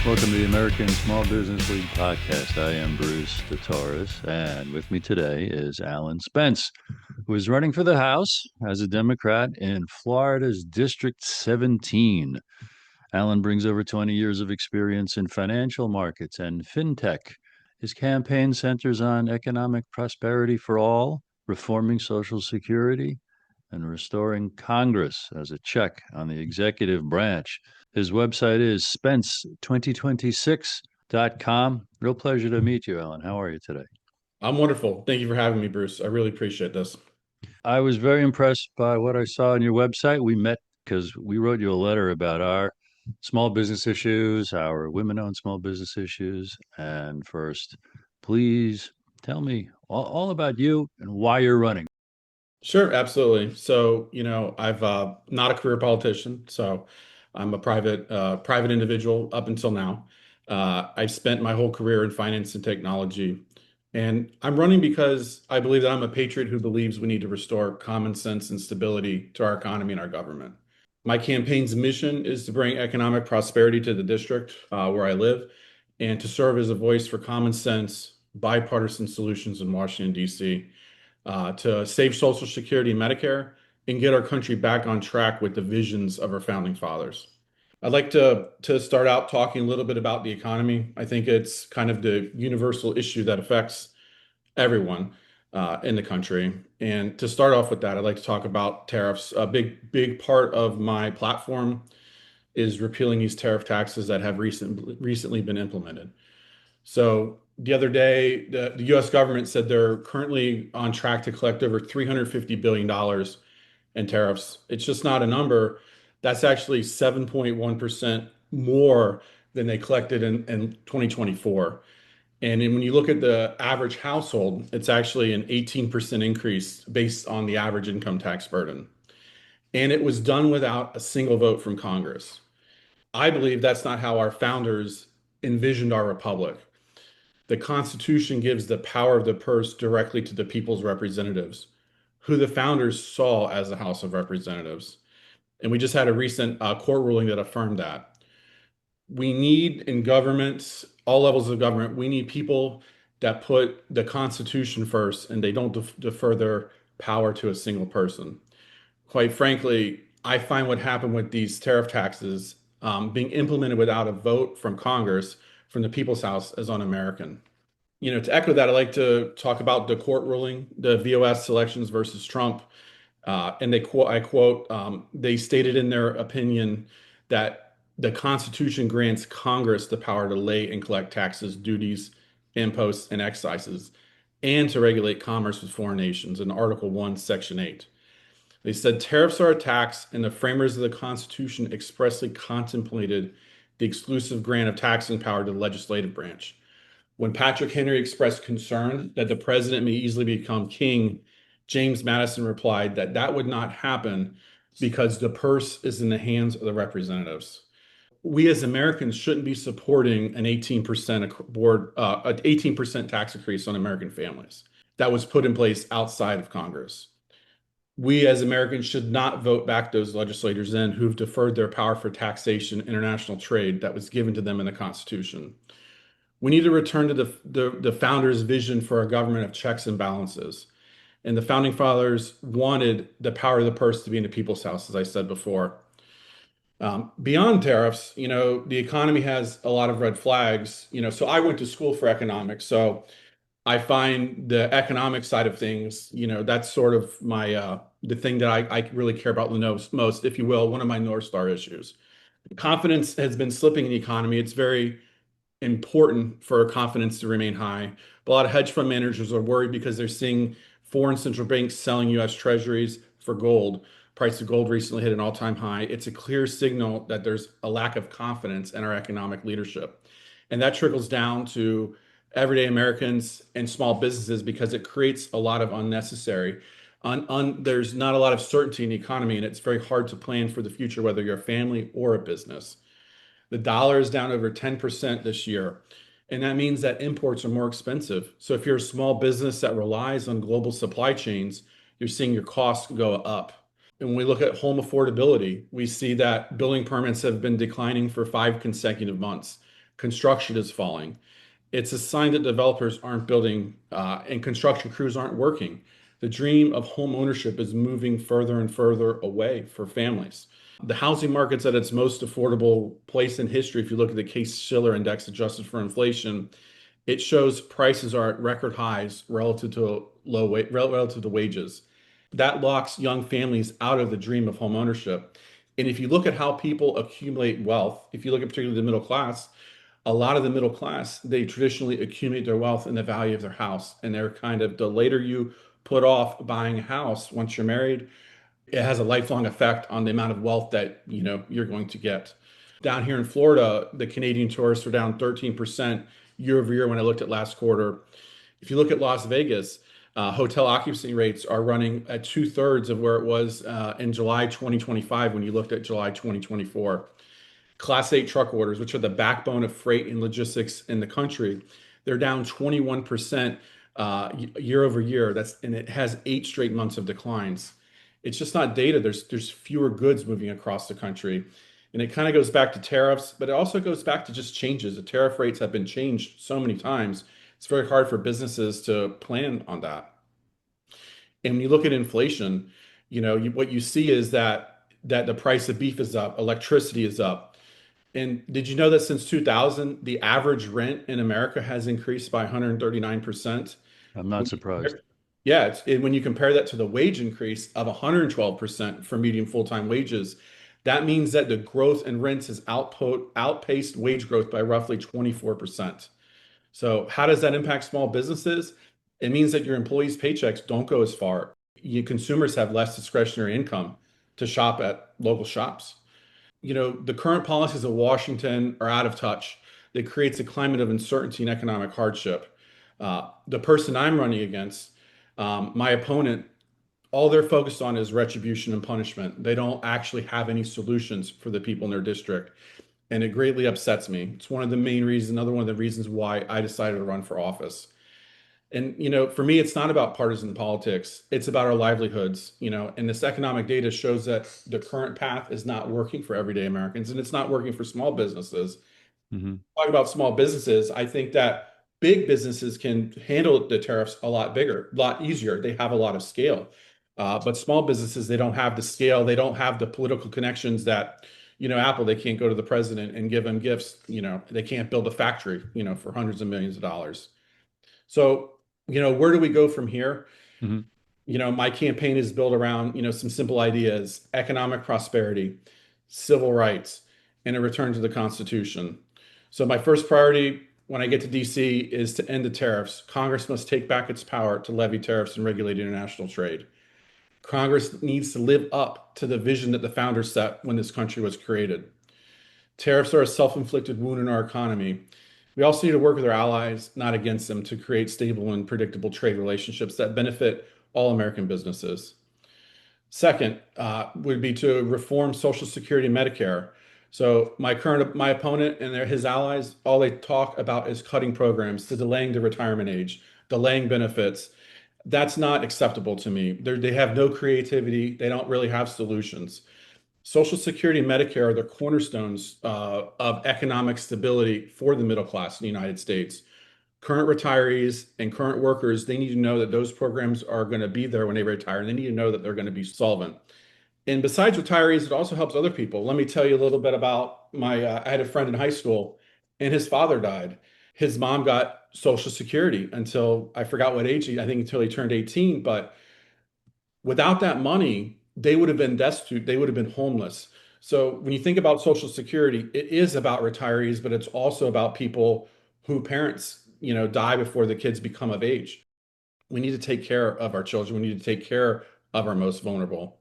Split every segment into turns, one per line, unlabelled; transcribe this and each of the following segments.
Welcome to the American Small Business League podcast. I am Bruce the Taurus, and with me today is Alan Spence, who is running for the House as a Democrat in Florida's District 17. Alan brings over 20 years of experience in financial markets and fintech. His campaign centers on economic prosperity for all, reforming Social Security, and restoring Congress as a check on the executive branch. His website is spence2026.com. Real pleasure to meet you, Alan. How are you today?
I'm wonderful. Thank you for having me, Bruce. I really appreciate this.
I was very impressed by what I saw on your website. We met because we wrote you a letter about our small business issues, our women owned small business issues. And first, please tell me all about you and why you're running.
Sure, absolutely. So, I've not a career politician, so I'm a private individual up until now. I've spent my whole career in finance and technology, and I'm running because I believe that I'm a patriot who believes we need to restore common sense and stability to our economy and our government. My campaign's mission is to bring economic prosperity to the district where I live and to serve as a voice for common sense, bipartisan solutions in Washington, D.C., to save Social Security and Medicare and get our country back on track with the visions of our founding fathers. I'd like to start out talking a little bit about the economy. I think it's kind of the universal issue that affects everyone in the country. And to start off with that, I'd like to talk about tariffs. A big part of my platform is repealing these tariff taxes that have recently been implemented. So the other day, the U.S. government said they're currently on track to collect over $350 billion in tariffs. It's just not a number. That's actually 7.1% more than they collected in 2024. And then when you look at the average household, it's actually an 18% increase based on the average income tax burden. And it was done without a single vote from Congress. I believe that's not how our founders envisioned our republic. The Constitution gives the power of the purse directly to the people's representatives, who the founders saw as the House of Representatives. And we just had a recent court ruling that affirmed that. We need in governments, all levels of government, we need people that put the Constitution first and they don't defer their power to a single person. Quite frankly, I find what happened with these tariff taxes being implemented without a vote from Congress, from the People's House, as un-American. To echo that, I'd like to talk about the court ruling, the VOS elections versus Trump. And I quote, they stated in their opinion that the Constitution grants Congress the power to lay and collect taxes, duties, imposts, and excises, and to regulate commerce with foreign nations in Article 1, Section 8. They said tariffs are a tax, and the framers of the Constitution expressly contemplated the exclusive grant of taxing power to the legislative branch. When Patrick Henry expressed concern that the president may easily become king, James Madison replied that that would not happen because the purse is in the hands of the representatives. We as Americans shouldn't be supporting an 18% tax increase on American families that was put in place outside of Congress. We as Americans should not vote back those legislators in who've deferred their power for taxation, international trade that was given to them in the Constitution. We need to return to the founders' vision for a government of checks and balances. And the founding fathers wanted the power of the purse to be in the people's house, as I said before. Beyond tariffs, the economy has a lot of red flags. So I went to school for economics. So I find the economic side of things, that's sort of my the thing that I really care about the most, if you will, one of my North Star issues. Confidence has been slipping in the economy. It's very important for confidence to remain high. But a lot of hedge fund managers are worried because they're seeing foreign central banks selling US treasuries for gold. Price of gold recently hit an all-time high. It's a clear signal that there's a lack of confidence in our economic leadership. And that trickles down to everyday Americans and small businesses because it creates a lot of unnecessary. There's not a lot of certainty in the economy, and it's very hard to plan for the future, whether you're a family or a business. The dollar is down over 10% this year. And that means that imports are more expensive. So if you're a small business that relies on global supply chains, you're seeing your costs go up. And when we look at home affordability, we see that building permits have been declining for 5 consecutive months. construction is falling. It's a sign that developers aren't building and construction crews aren't working. The dream of home ownership is moving further and further away for families. The housing market's at its most affordable place in history. If you look at the Case-Shiller index adjusted for inflation, it shows prices are at record highs relative to wages. That locks young families out of the dream of home ownership. And if you look at how people accumulate wealth, if you look at particularly the middle class, a lot of the middle class, they traditionally accumulate their wealth in the value of their house. And they're kind of the later you put off buying a house once you're married, it has a lifelong effect on the amount of wealth that you're going to get. Down here in Florida, the Canadian tourists are down 13% year over year when I looked at last quarter. If you look at Las Vegas, hotel occupancy rates are running at two-thirds of where it was in July 2025 when you looked at July 2024. Class 8 truck orders, which are the backbone of freight and logistics in the country, they're down 21% year over year. And it has 8 straight months of declines. It's just not data. There's fewer goods moving across the country. And it kind of goes back to tariffs, but it also goes back to just changes. The tariff rates have been changed so many times. It's very hard for businesses to plan on that. And when you look at inflation, what you see is that the price of beef is up, electricity is up. And did you know that since 2000, the average rent in America has increased by 139%?
I'm not surprised.
Yeah, when you compare that to the wage increase of 112% for median full-time wages, that means that the growth in rents has outpaced wage growth by roughly 24%. So how does that impact small businesses? It means that your employees' paychecks don't go as far. Consumers have less discretionary income to shop at local shops. The current policies of Washington are out of touch. It creates a climate of uncertainty and economic hardship. The person I'm running against, my opponent, all they're focused on is retribution and punishment. They don't actually have any solutions for the people in their district. And it greatly upsets me. It's one of the main reasons, another one of the reasons why I decided to run for office. And, for me, it's not about partisan politics. It's about our livelihoods, and this economic data shows that the current path is not working for everyday Americans and it's not working for small businesses.
Hmm.
Talk about small businesses. I think that big businesses can handle the tariffs a lot bigger, a lot easier. They have a lot of scale. But small businesses, they don't have the scale. They don't have the political connections that, Apple, they can't go to the president and give him gifts. They can't build a factory, for hundreds of millions of dollars. So, where do we go from here?
Hmm.
My campaign is built around, some simple ideas: economic prosperity, civil rights, and a return to the Constitution. So my first priority when I get to DC is to end the tariffs. Congress must take back its power to levy tariffs and regulate international trade. Congress needs to live up to the vision that the founders set when this country was created. Tariffs are a self-inflicted wound in our economy. We also need to work with our allies, not against them, to create stable and predictable trade relationships that benefit all American businesses. Second, would be to reform Social Security and Medicare. So my opponent and his allies, all they talk about is cutting programs, to delaying the retirement age, delaying benefits. That's not acceptable to me. They have no creativity. They don't really have solutions. Social Security and Medicare are the cornerstones of economic stability for the middle class in the United States. Current retirees and current workers, they need to know that those programs are going to be there when they retire. They need to know that they're going to be solvent. And besides retirees, it also helps other people. Let me tell you a little bit about I had a friend in high school and his father died. His mom got Social Security until I forgot what age, I think until he turned 18. But without that money, they would have been destitute, they would have been homeless. So when you think about Social Security, it is about retirees, but it's also about people who parents, die before the kids become of age. We need to take care of our children. We need to take care of our most vulnerable.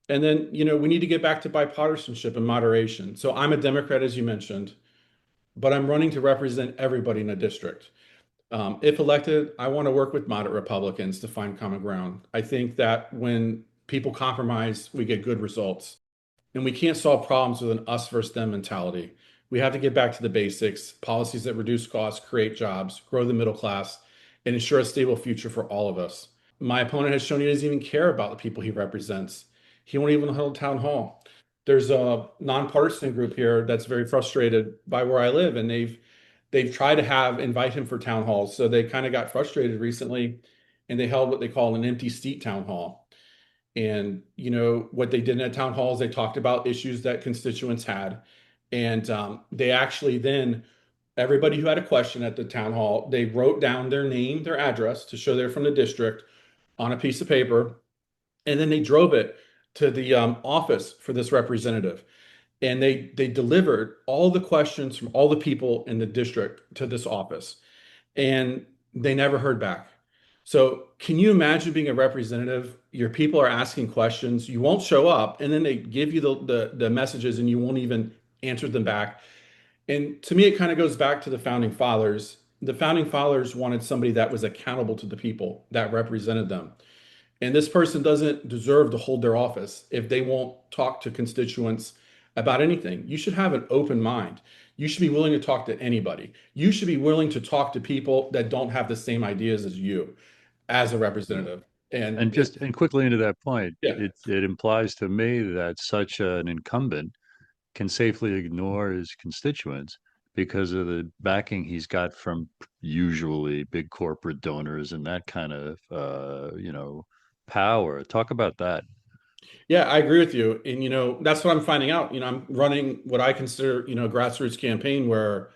And then, we need to get back to bipartisanship and moderation. So I'm a Democrat, as you mentioned, but I'm running to represent everybody in a district. If elected, I want to work with moderate Republicans to find common ground. I think that when people compromise, we get good results. And we can't solve problems with an us versus them mentality. We have to get back to the basics: policies that reduce costs, create jobs, grow the middle class, and ensure a stable future for all of us. My opponent has shown he doesn't even care about the people he represents. He won't even hold a town hall. there's a nonpartisan group here that's very frustrated by where I live, and they've tried to have invite him for town halls. So they kind of got frustrated recently, and they held what they call an empty seat town hall. And what they did in that town hall is they talked about issues that constituents had, and they actually then everybody who had a question at the town hall, they wrote down their name, their address to show they're from the district on a piece of paper, and then they drove it to the office for this representative, and they delivered all the questions from all the people in the district to this office, and they never heard back. So can you imagine being a representative? Your people are asking questions, you won't show up, and then they give you the messages and you won't even answer them back. And to me, it kind of goes back to the founding fathers. The founding fathers wanted somebody that was accountable to the people, that represented them. And this person doesn't deserve to hold their office if they won't talk to constituents about anything. You should have an open mind. You should be willing to talk to anybody. You should be willing to talk to people that don't have the same ideas as you as a representative. And
And just and quickly into that point,
yeah,
it implies to me that such an incumbent can safely ignore his constituents because of the backing he's got from usually big corporate donors and that kind of power. Talk about that.
yeah, I agree with you. And that's what I'm finding out. I'm running what I consider, a grassroots campaign where,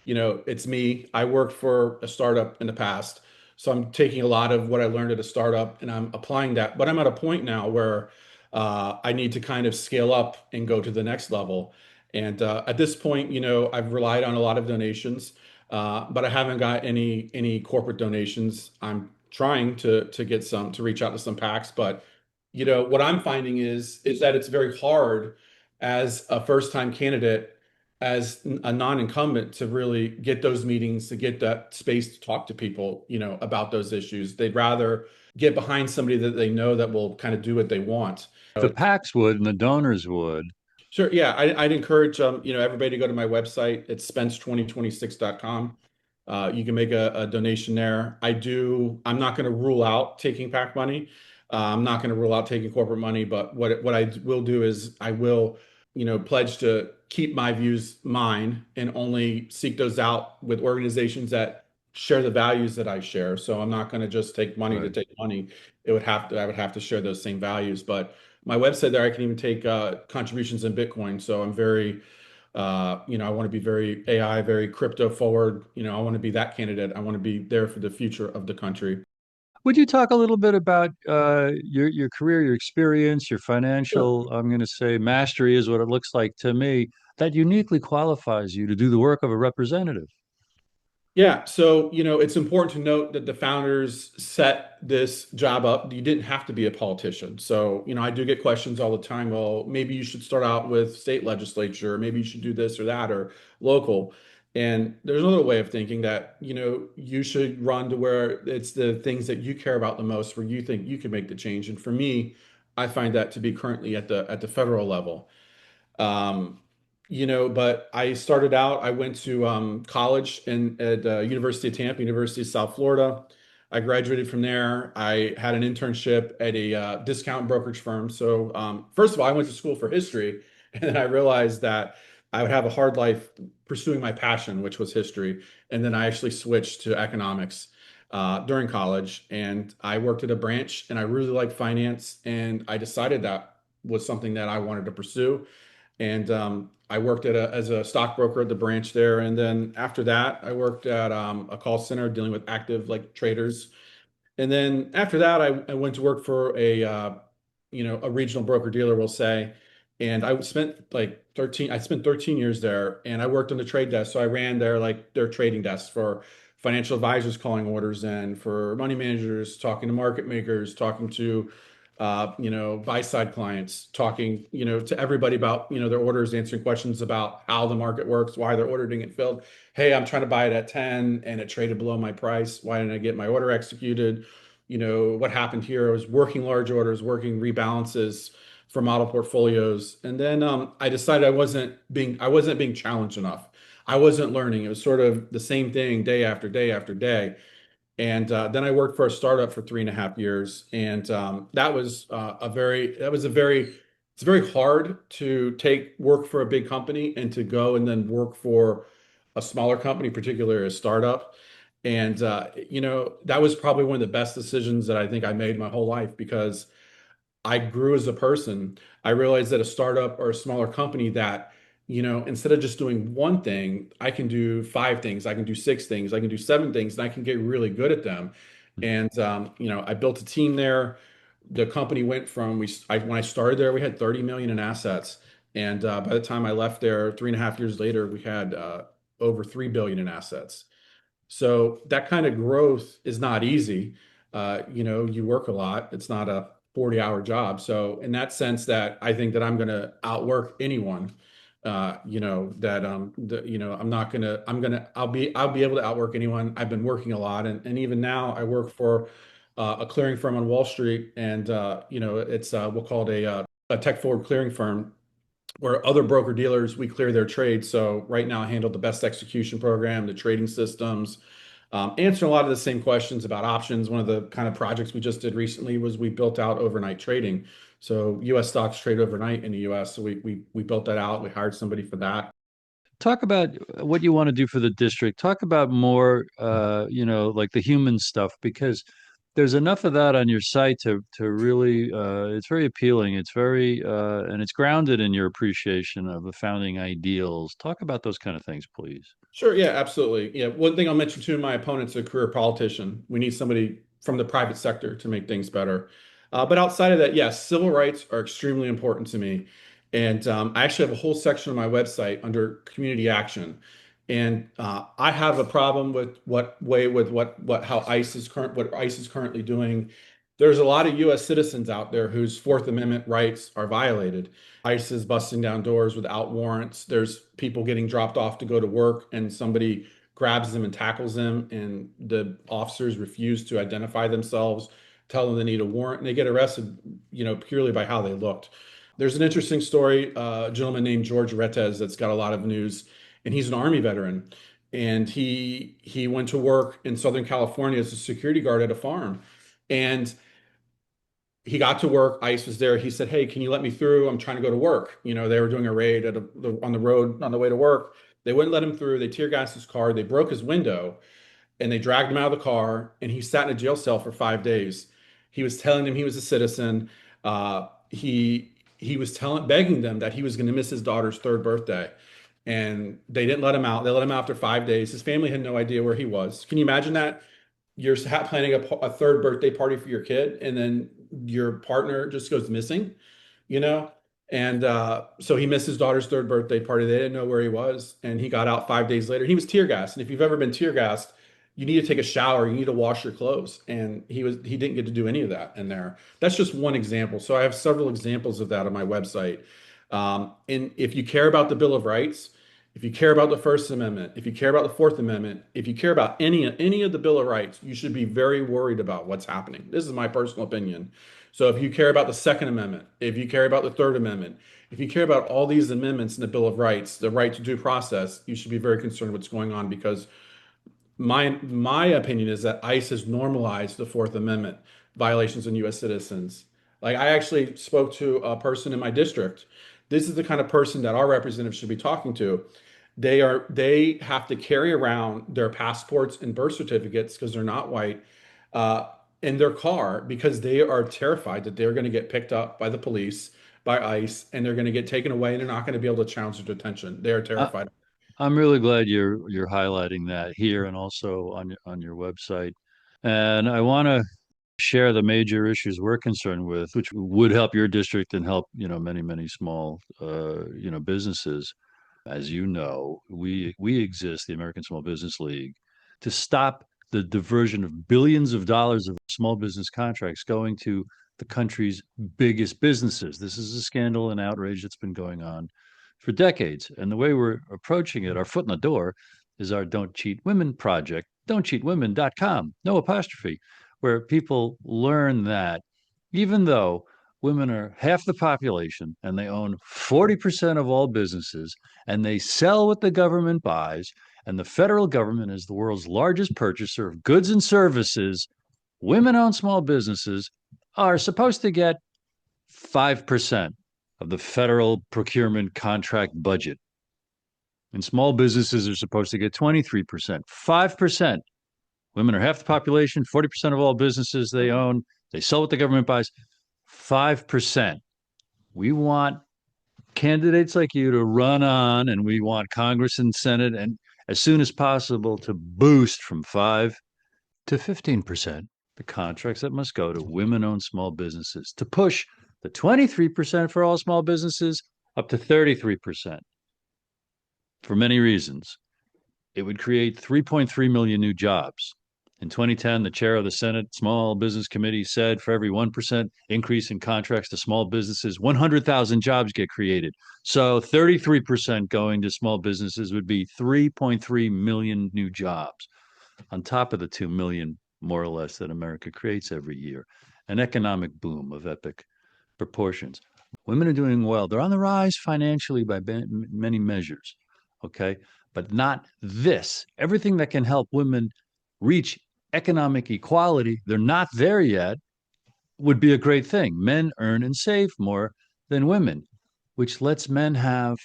it's me. I worked for a startup in the past. So I'm taking a lot of what I learned at a startup and I'm applying that. But I'm at a point now where I need to kind of scale up and go to the next level. And at this point, I've relied on a lot of donations, but I haven't got any corporate donations. I'm trying to get some to reach out to some PACs, but what I'm finding is that it's very hard as a first-time candidate, as a non-incumbent, to really get those meetings, to get that space to talk to people, about those issues. They'd rather get behind somebody that they know that will kind of do what they want.
The PACs would and the donors would.
Sure. Yeah, I'd encourage everybody to go to my website. It's spence2026.com. You can make a donation there. I'm not going to rule out taking PAC money. I'm not going to rule out taking corporate money, but what I will do is I will, pledge to keep my views mine and only seek those out with organizations that share the values that I share. So I'm not going to just take money to
Right.
take money. I would have to share those same values. But my website there, I can even take contributions in Bitcoin. So I'm very, I want to be very AI, very crypto forward. I want to be that candidate. I want to be there for the future of the country.
Would you talk a little bit about your career, your experience, your
Sure.
financial, I'm going to say mastery is what it looks like to me, that uniquely qualifies you to do the work of a representative?
Yeah, so it's important to note that the founders set this job up. You didn't have to be a politician. So, I do get questions all the time. Well, maybe you should start out with state legislature, or maybe you should do this or that or local. And there's another way of thinking that, you should run to where it's the things that you care about the most, where you think you can make the change. And for me, I find that to be currently at the federal level. Um, but I started out, I went to college at University of Tampa, University of South Florida. I graduated from there. I had an internship at a discount brokerage firm. So first of all, I went to school for history, and then I realized that I would have a hard life pursuing my passion, which was history. And then I actually switched to economics during college, and I worked at a branch, and I really liked finance, and I decided that was something that I wanted to pursue. And I worked as a stockbroker at the branch there. And then after that, I worked at a call center dealing with active like traders. And then after that, I went to work for a regional broker dealer, we'll say. And I spent 13 years there, and I worked on the trade desk. So I ran their trading desk for financial advisors calling orders in, for money managers, talking to market makers, talking to buy side clients, talking, to everybody about, their orders, answering questions about how the market works, why their order didn't get filled. Hey, I'm trying to buy it at 10 and it traded below my price. Why didn't I get my order executed? What happened here? I was working large orders, working rebalances for model portfolios. And then I decided I wasn't being challenged enough. I wasn't learning. It was sort of the same thing day after day after day. And then I worked for a startup for 3.5 years, and that was a very it's very hard to take work for a big company and to go and then work for a smaller company, particularly a startup. And that was probably one of the best decisions that I think I made my whole life because I grew as a person. I realized that a startup or a smaller company that, instead of just doing one thing, I can do five things, I can do six things, I can do seven things, and I can get really good at them. And I built a team there. The company went from when I started there, we had 30 million in assets, and by the time I left there, 3.5 years later, we had over 3 billion in assets. So that kind of growth is not easy. You work a lot. It's not a 40-hour job. So in that sense that I think that I'm going to outwork anyone, I'm not going to, I'll be able to outwork anyone. I've been working a lot. And even now I work for a clearing firm on Wall Street. And, we'll call it a tech forward clearing firm where other broker dealers we clear their trades. So right now I handle the best execution program, the trading systems, answering a lot of the same questions about options. One of the kind of projects we just did recently was we built out overnight trading. So U.S. stocks trade overnight in the U.S. So we built that out. We hired somebody for that.
Talk about what you want to do for the district. Talk about more, like the human stuff, because there's enough of that on your site to really, it's very appealing. It's very, and it's grounded in your appreciation of the founding ideals. Talk about those kind of things, please.
Sure, yeah, absolutely. Yeah, one thing I'll mention too, my opponent's a career politician. We need somebody from the private sector to make things better. But outside of that, yes, civil rights are extremely important to me. And I actually have a whole section on my website under community action. And I have a problem with how what ICE is currently doing. There's a lot of U.S. citizens out there whose Fourth Amendment rights are violated. ICE is busting down doors without warrants. There's people getting dropped off to go to work, and somebody grabs them and tackles them, and the officers refuse to identify themselves, tell them they need a warrant, and they get arrested, purely by how they looked. There's an interesting story, a gentleman named George Retes that's got a lot of news, and he's an Army veteran, and he went to work in Southern California as a security guard at a farm, and he got to work. ICE was there. He said, "Hey, can you let me through? I'm trying to go to work." They were doing a raid on the road on the way to work. They wouldn't let him through. They tear gassed his car. They broke his window and they dragged him out of the car. And he sat in a jail cell for 5 days. He was telling them he was a citizen. He was begging them that he was going to miss his daughter's third birthday. And they didn't let him out. They let him out after 5 days. His family had no idea where he was. Can you imagine that? You're planning a third birthday party for your kid, and then your partner just goes missing, you know? And so he missed his daughter's third birthday party. They didn't know where he was, and he got out 5 days later. He was tear gassed, and if you've ever been tear gassed, you need to take a shower, you need to wash your clothes, and he didn't get to do any of that in there. That's just one example. So I have several examples of that on my website. And if you care about the Bill of Rights, if you care about the First Amendment, if you care about the Fourth Amendment, if you care about any of the Bill of Rights, you should be very worried about what's happening. This is my personal opinion. So if you care about the Second Amendment, if you care about the Third Amendment, if you care about all these amendments in the Bill of Rights, the right to due process, you should be very concerned what's going on because my opinion is that ICE has normalized the Fourth Amendment violations on U.S. citizens. Like I actually spoke to a person in my district. This is the kind of person that our representatives should be talking to. They have to carry around their passports and birth certificates because they're not white in their car because they are terrified that they're going to get picked up by the police, by ICE, and they're going to get taken away and they're not going to be able to challenge their detention. They are
I,
terrified.
I'm really glad you're highlighting that here and also on your website. And I want to share the major issues we're concerned with, which would help your district and help, many, many small, businesses. As you know, we exist, the American Small Business League, to stop the diversion of billions of dollars of small business contracts going to the country's biggest businesses. This is a scandal and outrage that's been going on for decades. And the way we're approaching it, our foot in the door, is our Don't Cheat Women project, don'tcheatwomen.com, no apostrophe, where people learn that even though women are half the population and they own 40% of all businesses and they sell what the government buys, and the federal government is the world's largest purchaser of goods and services, women owned small businesses are supposed to get 5% of the federal procurement contract budget. And small businesses are supposed to get 23%, 5%. Women are half the population, 40% of all businesses they own. They sell what the government buys. 5%. We want candidates like you to run on, and we want Congress and Senate, and as soon as possible, to boost from 5 to 15% the contracts that must go to women owned small businesses, to push the 23% for all small businesses up to 33% for many reasons. It would create 3.3 million new jobs. In 2010, the chair of the Senate Small Business Committee said for every 1% increase in contracts to small businesses, 100,000 jobs get created. So 33% going to small businesses would be 3.3 million new jobs on top of the 2 million, more or less, that America creates every year. An economic boom of epic proportions. Women are doing well. They're on the rise financially by many measures, okay? But not this. Everything that can help women reach economic equality, they're not there yet, would be a great thing. Men earn and save more than women, which lets men have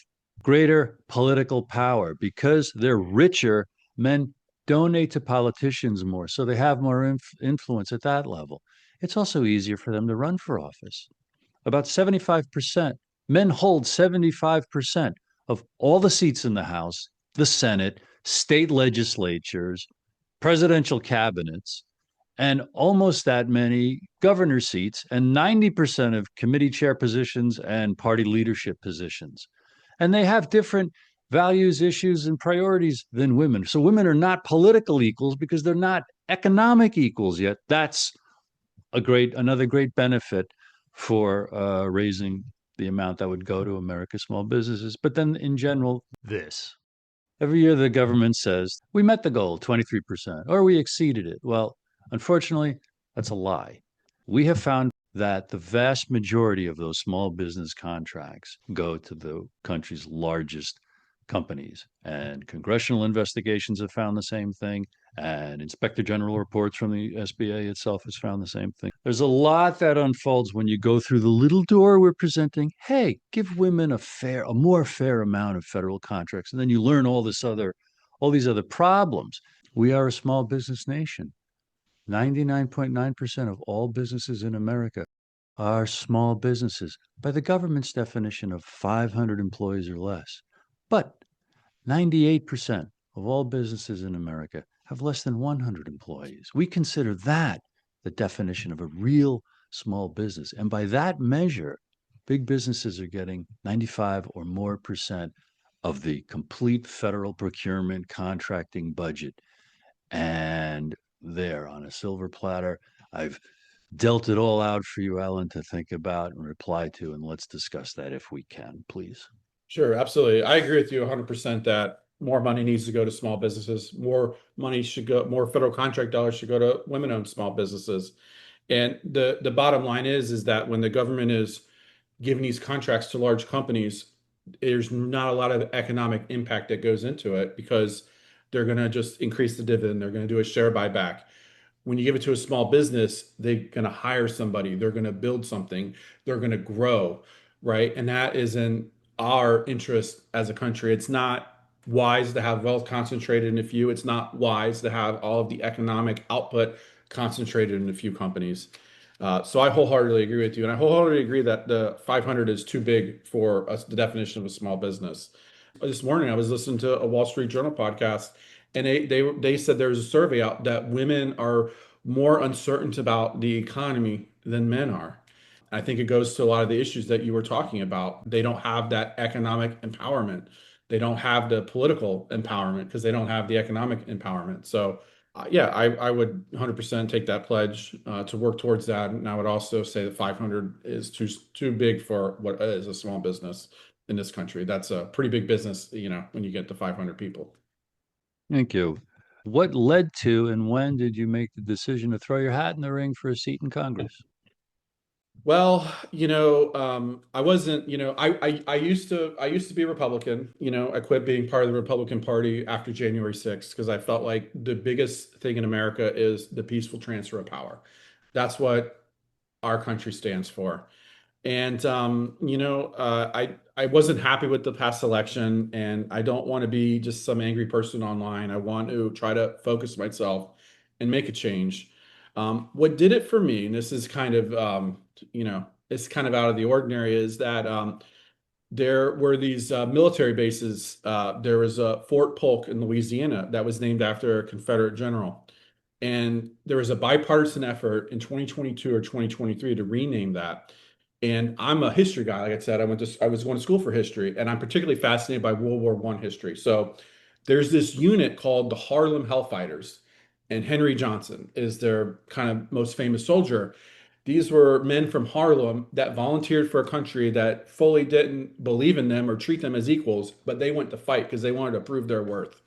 greater political power because they're richer. Men donate to politicians more, so they have more influence at that level. It's also easier for them to run for office. About 75%, men hold 75% of all the seats in the House, the Senate, state legislatures, presidential cabinets, and almost that many governor seats, and 90% of committee chair positions and party leadership positions. And they have different values, issues, and priorities than women. So women are not political equals because they're not economic equals yet. That's another great benefit for raising the amount that would go to America's small businesses. But then in general, this. Every year the government says, we met the goal, 23%, or we exceeded it. Well, unfortunately, that's a lie. We have found that the vast majority of those small business contracts go to the country's largest companies. And congressional investigations have found the same thing. And Inspector General reports from the SBA itself has found the same thing. There's a lot that unfolds when you go through the little door we're presenting. Hey, give women a more fair amount of federal contracts, and then you learn all these other problems. We are a small business nation. 99.9% of all businesses in America are small businesses by the government's definition of 500 employees or less. But 98% of all businesses in America have less than 100 employees. We consider that the definition of a real small business. And by that measure, big businesses are getting 95 or more percent of the complete federal procurement contracting budget. And there on a silver platter, I've dealt it all out for you, Alan, to think about and reply to. And let's discuss that if we can, please.
Sure, absolutely. I agree with you 100% that more money needs to go to small businesses. More federal contract dollars should go to women-owned small businesses. And the bottom line is that when the government is giving these contracts to large companies, there's not a lot of economic impact that goes into it because they're going to just increase the dividend. They're going to do a share buyback. When you give it to a small business, they're going to hire somebody, they're going to build something, they're going to grow, right? And that is in our interest as a country. It's not wise to have wealth concentrated in a few. It's not wise to have all of the economic output concentrated in a few companies. So I wholeheartedly agree with you. And I wholeheartedly agree that the 500 is too big for us, the definition of a small business. This morning, I was listening to a Wall Street Journal podcast, and they said there was a survey out that women are more uncertain about the economy than men are. I think it goes to a lot of the issues that you were talking about. They don't have that economic empowerment. They don't have the political empowerment because they don't have the economic empowerment. So, yeah, I would 100% take that pledge to work towards that. And I would also say that 500 is too big for what is a small business in this country. That's a pretty big business, when you get to 500 people.
Thank you. What led to and when did you make the decision to throw your hat in the ring for a seat in Congress?
Well, I wasn't, I used to be a Republican. I quit being part of the Republican Party after January 6th because I felt like the biggest thing in America is the peaceful transfer of power. That's what our country stands for. And I wasn't happy with the past election, and I don't want to be just some angry person online. I want to try to focus myself and make a change. What did it for me, and this is kind of it's kind of out of the ordinary, is that there were these military bases. There was a Fort Polk in Louisiana that was named after a Confederate general. And there was a bipartisan effort in 2022 or 2023 to rename that. And I'm a history guy. Like I said, I was going to school for history, and I'm particularly fascinated by World War I history. So there's this unit called the Harlem Hellfighters, and Henry Johnson is their kind of most famous soldier. These were men from Harlem that volunteered for a country that fully didn't believe in them or treat them as equals, but they went to fight because they wanted to prove their worth.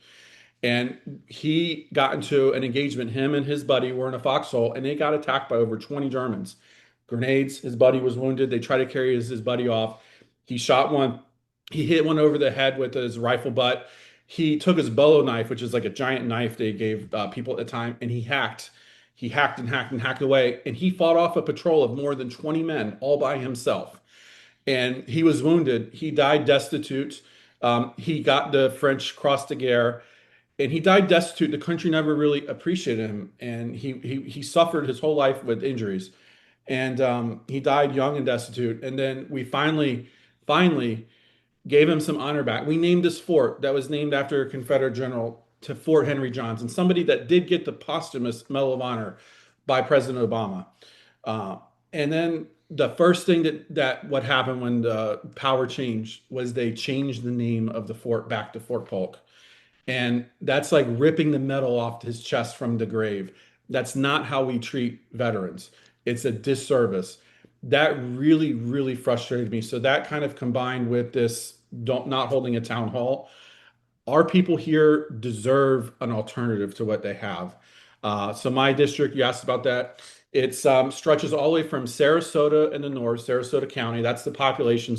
And he got into an engagement. Him and his buddy were in a foxhole, and they got attacked by over 20 Germans. Grenades. His buddy was wounded. They tried to carry his buddy off. He shot one. He hit one over the head with his rifle butt. He took his bolo knife, which is like a giant knife they gave people at the time, and he hacked. He hacked and hacked and hacked away, and he fought off a patrol of more than 20 men all by himself. And he was wounded. He died destitute. He got the French Cross de Guerre, and he died destitute. The country never really appreciated him, and he suffered his whole life with injuries, and he died young and destitute. And then we finally gave him some honor back. We named this fort that was named after a Confederate general to Fort Henry Johnson, somebody that did get the posthumous Medal of Honor by President Obama. Uh, and then the first thing that what happened when the power changed was they changed the name of the fort back to Fort Polk. And that's like ripping the metal off his chest from the grave. That's not how we treat veterans. It's a disservice. That really, really frustrated me. So that kind of combined with this don't not holding a town hall, our people here deserve an alternative to what they have. So my district, you asked about that. It stretches all the way from Sarasota in the north, Sarasota County. That's the population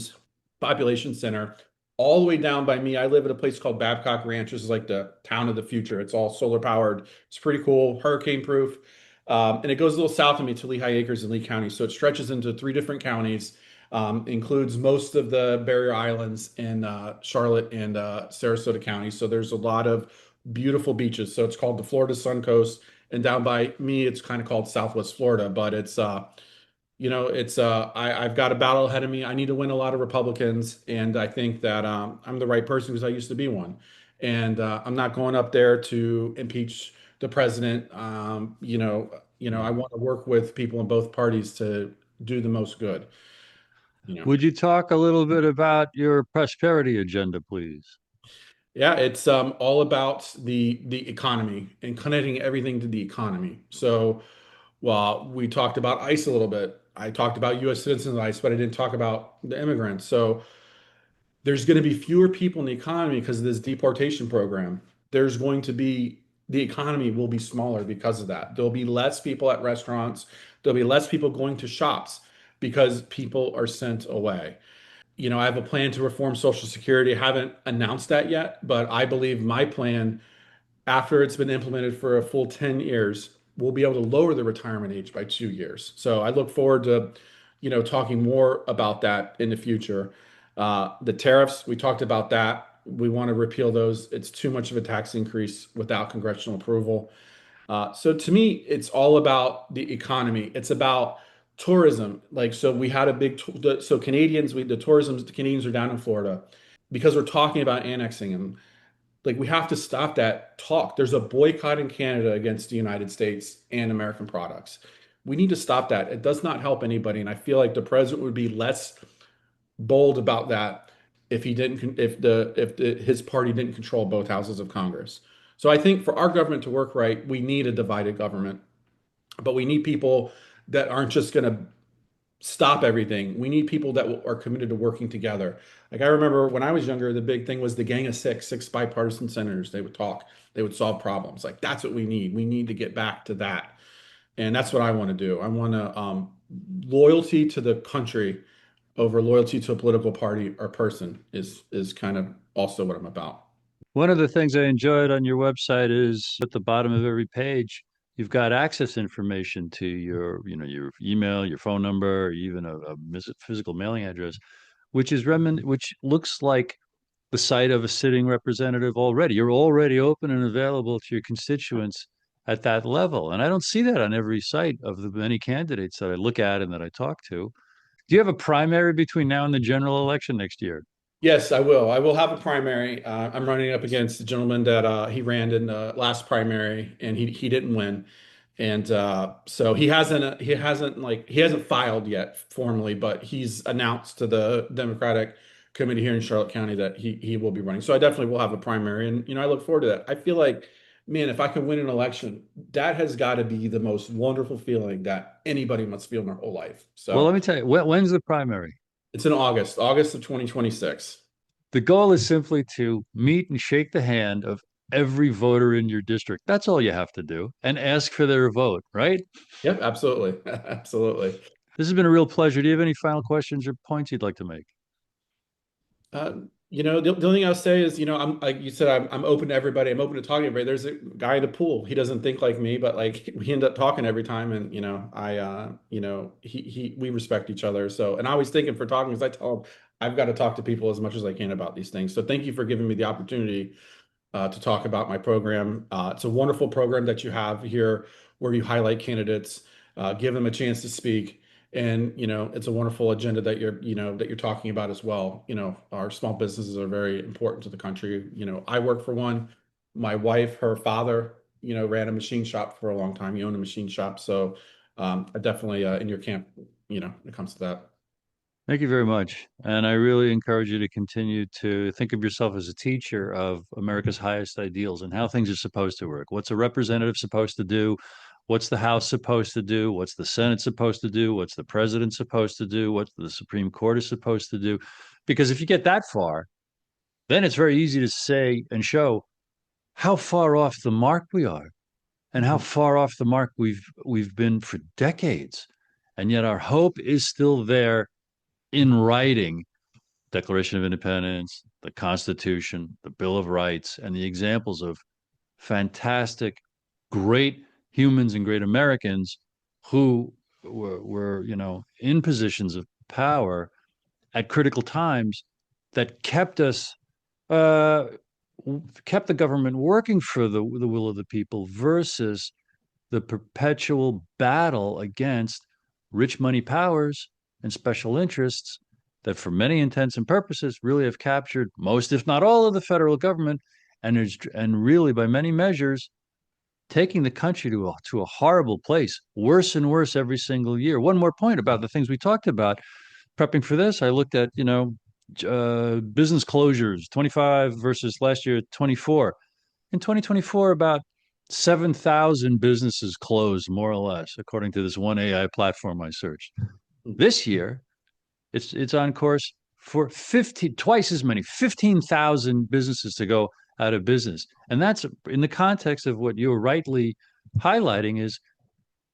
center, all the way down by me. I live at a place called Babcock Ranch. This is like the town of the future. It's all solar powered. It's pretty cool, hurricane proof. And it goes a little south of me to Lehigh Acres in Lee County. So it stretches into three different counties, includes most of the barrier islands in Charlotte and Sarasota County. So there's a lot of beautiful beaches. So it's called the Florida Sun Coast. And down by me, it's kind of called Southwest Florida, but I've got a battle ahead of me. I need to win a lot of Republicans, and I think that I'm the right person because I used to be one. And I'm not going up there to impeach the president. I want to work with people in both parties to do the most good. You know,
Would you talk a little bit about your prosperity agenda, please?
yeah, it's all about the economy and connecting everything to the economy. So, well, we talked about ICE a little bit. I talked about U.S. citizens ICE, but I didn't talk about the immigrants. So there's going to be fewer people in the economy because of this deportation program. There's going to be the economy will be smaller because of that. There'll be less people at restaurants. There'll be less people going to shops because people are sent away. I have a plan to reform Social Security. I haven't announced that yet, but I believe my plan, after it's been implemented for a full 10 years, we'll be able to lower the retirement age by 2 years. So I look forward to, talking more about that in the future. The tariffs, we talked about that. We want to repeal those. It's too much of a tax increase without congressional approval. So to me, it's all about the economy. It's about tourism. Like, so we had a so Canadians, the Canadians are down in Florida because we're talking about annexing them. Like, we have to stop that talk. There's a boycott in Canada against the United States and American products. We need to stop that. It does not help anybody. And I feel like the president would be less bold about that if he didn't, his party didn't control both houses of Congress. So I think for our government to work right, we need a divided government, but we need people that aren't just going to stop everything. We need people that are committed to working together. Like, I remember when I was younger, the big thing was the Gang of Six bipartisan senators. They would talk, they would solve problems. Like, that's what we need. We need to get back to that. And that's what I want to do. I want to loyalty to the country over loyalty to a political party or person is kind of also what I'm about.
One of the things I enjoyed on your website is at the bottom of every page, you've got access information to your email, your phone number, or even a physical mailing address, which looks like the site of a sitting representative already. You're already open and available to your constituents at that level. And I don't see that on every site of the many candidates that I look at and that I talk to. Do you have a primary between now and the general election next year?
Yes, I will. I will have a primary. I'm running up against the gentleman that he ran in the last primary, and he didn't win. And so he hasn't filed yet formally, but he's announced to the Democratic committee here in Charlotte County that he will be running. So I definitely will have a primary, and I look forward to that. I feel like, man, if I can win an election, that has got to be the most wonderful feeling that anybody must feel in their whole life.
Well, let
So
me tell you, when's the primary?
it's in August of 2026.
The goal is simply to meet and shake the hand of every voter in your district. That's all you have to do and ask for their vote, right?
Yep, absolutely. Absolutely.
This has been a real pleasure. Do you have any final questions or points you'd like to make?
Uh, the only thing I'll say is, I'm like you said, I'm open to everybody. I'm open to talking to everybody. There's a guy in the pool. He doesn't think like me, but like we end up talking every time, and we respect each other. So, and I always thinking for talking, because I tell him I've got to talk to people as much as I can about these things. So, thank you for giving me the opportunity to talk about my program. It's a wonderful program that you have here where you highlight candidates, give them a chance to speak. And, it's a wonderful agenda that you're talking about as well. Our small businesses are very important to the country. I work for one. My wife, her father, ran a machine shop for a long time. He owned a machine shop. So I definitely in your camp, when it comes to that.
Thank you very much. And I really encourage you to continue to think of yourself as a teacher of America's highest ideals and how things are supposed to work. What's a representative supposed to do? What's the House supposed to do? What's the Senate supposed to do? What's the president supposed to do? What the Supreme Court is supposed to do? Because if you get that far, then it's very easy to say and show how far off the mark we are and how
Mhm.
far off the mark we've been for decades. And yet our hope is still there in writing. Declaration of Independence, the Constitution, the Bill of Rights, and the examples of fantastic, great humans and great Americans who were in positions of power at critical times that uh, kept the government working for the will of the people versus the perpetual battle against rich money powers and special interests that, for many intents and purposes, really have captured most, if not all, of the federal government, and really, by many measures, taking the country to a horrible place, worse and worse every single year. One more point about the things we talked about. Prepping for this, I looked at business closures, 25 versus last year 24. In 2024, about 7,000 businesses closed, more or less, according to this one AI platform I searched. This year, it's on course for 50, twice as many, 15,000 businesses to go out of business. And that's in the context of what you're rightly highlighting is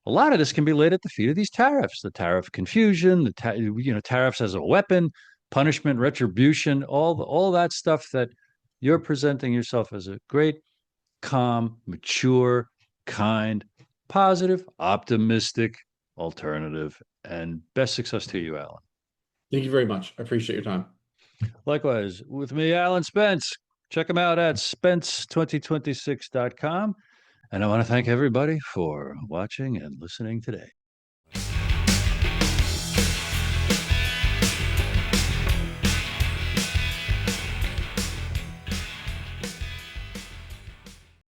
a lot of this can be laid at the feet of these tariffs, the tariff confusion, tariffs as a weapon, punishment, retribution, all that stuff that you're presenting yourself as a great, calm, mature, kind, positive, optimistic alternative. And best success to you, Alan.
Thank you very much. I appreciate your time.
Likewise, with me, Alan Spence. Check him out at spence2026.com. And I want to thank everybody for watching and listening today.